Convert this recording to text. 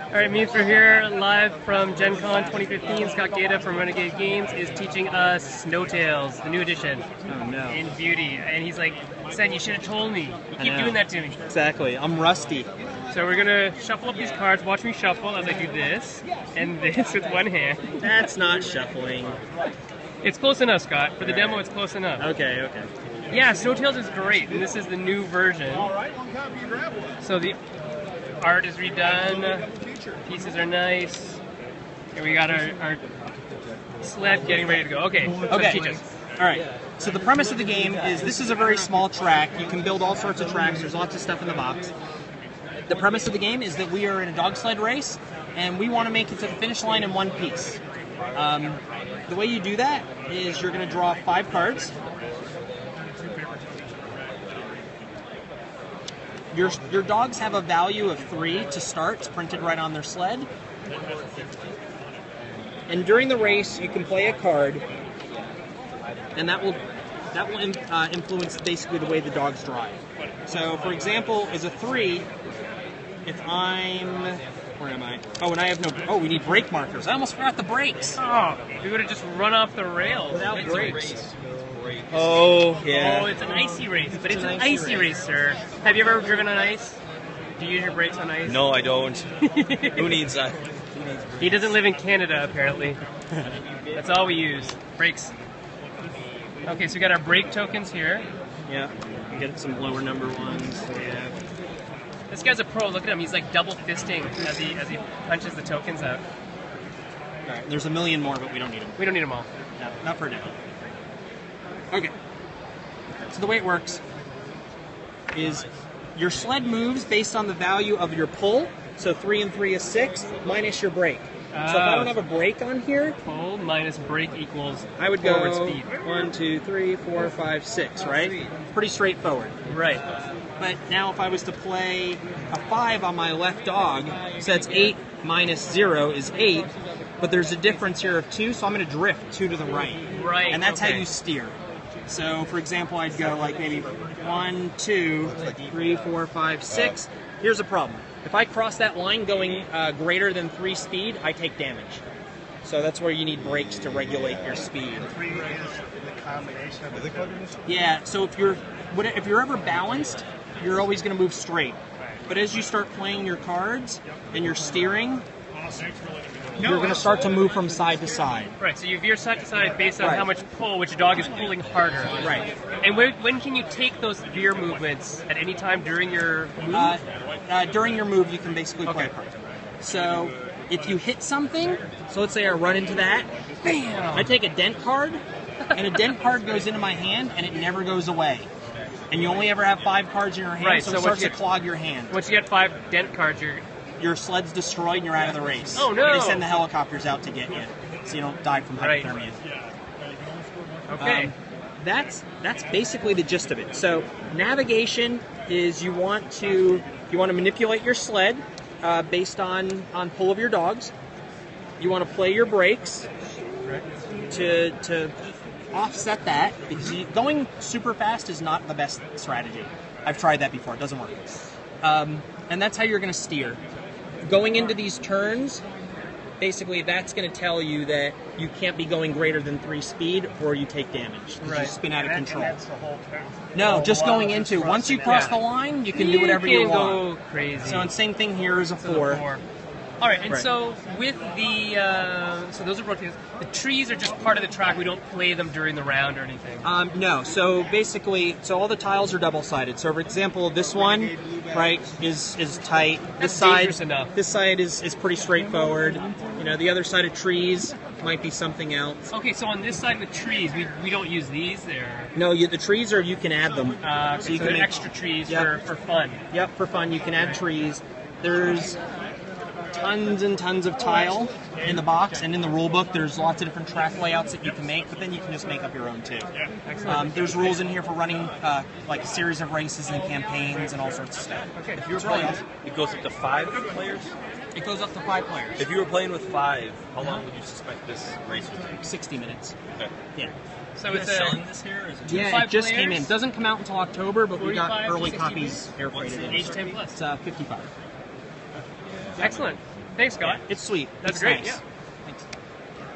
Alright, means we're here live from GenCon2015. Scott Gaeta from Renegade Games is teaching us Snowtails, the new edition. Oh no. In beauty. And he's like, Sen, you should have told me. You keep doing that to me. Exactly. I'm rusty. So we're gonna shuffle up these cards. Watch me shuffle as I do this and this with one hand. That's not shuffling. It's close enough, Scott. For the demo, it's close enough. Okay, okay. Yeah, Snowtails is great, and this is the new version. So the art is redone, pieces are nice, and we got our sled getting ready to go. Okay, so teach us. Alright, so the premise of the game is this is a very small track. You can build all sorts of tracks, there's lots of stuff in the box. The premise of the game is that we are in a dog sled race, and we want to make it to the finish line in one piece. The way you do that is you're going to draw 5 cards. Your dogs have a value of 3 to start. It's printed right on their sled. And during the race, you can play a card, and that will influence basically the way the dogs drive. So, for example, as a 3, if I'm... Where am I? Oh, and I have no... Oh, we need brake markers. I almost forgot the brakes. Oh, we would have just run off the rails. Without brakes. Oh, yeah. Oh, it's an icy race, but it's an icy race, sir. Have you ever driven on ice? Do you use your brakes on ice? No, I don't. Who needs that? He doesn't live in Canada, apparently. That's all we use. Brakes. Okay, so we got our brake tokens here. Yeah, we get some lower number ones. Yeah. This guy's a pro. Look at him. He's like double fisting as he punches the tokens out. All right, there's a million more, but we don't need them. We don't need them all. No, not for now. Okay. So the way it works is your sled moves based on the value of your pull. So 3 and 3 is 6 minus your brake. So if I don't have a brake on here, pull minus brake equals I would forward go speed. 1, 2, 3, 4, 5, 6, right? Pretty straightforward. Right. But now if I was to play a 5 on my left dog, so that's 8 minus 0 is 8, but there's a difference here of 2, so I'm going to drift 2 to the right. Right. And that's how you steer. So, for example, I'd go like maybe 1, 2, 3, 4, 5, 6. Here's a problem. If I cross that line going greater than 3 speed, I take damage. So that's where you need brakes to regulate your speed. Yeah, so if you're ever balanced, you're always going to move straight. But as you start playing your cards and you're steering, you're going to start to move from side to side. Right, so you veer side to side based on how much pull, which dog is pulling harder. Right. And when can you take those veer movements? At any time during your move? During your move, you can basically play a card. So if you hit something, so let's say I run into that, bam! I take a dent card, and a dent card goes into my hand, and it never goes away. And you only ever have 5 cards in your hand, right, so it starts to clog your hand. Once you get 5 dent cards, your sled's destroyed and you're out of the race. Oh, no! They send the helicopters out to get you, so you don't die from hypothermia. Okay. That's basically the gist of it. So navigation is you want to manipulate your sled based on pull of your dogs. You want to play your brakes to offset that, because going super fast is not the best strategy. I've tried that before. It doesn't work. And that's how you're going to steer. Going into these turns, basically that's going to tell you that you can't be going greater than 3 speed or you take damage. You spin out of control. And that's the whole turn. No, just going into. Once you cross the line, you can do whatever you want. Go crazy. So, and same thing here as a 4. All right, and so with the so those are rotations. The trees are just part of the track. We don't play them during the round or anything. No. So basically, all the tiles are double-sided. So for example, this one, right, is tight. This side is pretty straightforward. You know, the other side of trees might be something else. Okay, so on this side with trees, we don't use these there. No, the trees are, you can add them. So you can make extra trees for fun. Yep, for fun. You can add trees. There's tons and tons of tile in the box, and in the rule book there's lots of different track layouts that you can make, but then you can just make up your own too. There's rules in here for running like a series of races and campaigns and all sorts of stuff. Okay. If you were playing, it goes up to 5 players? It goes up to 5 players. If you were playing with 5, how long would you suspect this race would take? 60 minutes. Okay. Yeah. So it's selling this here? Or is it it just came in. It doesn't come out until October, but we got early copies air freighted in. Age 10 plus. It's 55. Excellent. Thanks, Scott. It's sweet. That's It's great. nice. Yeah.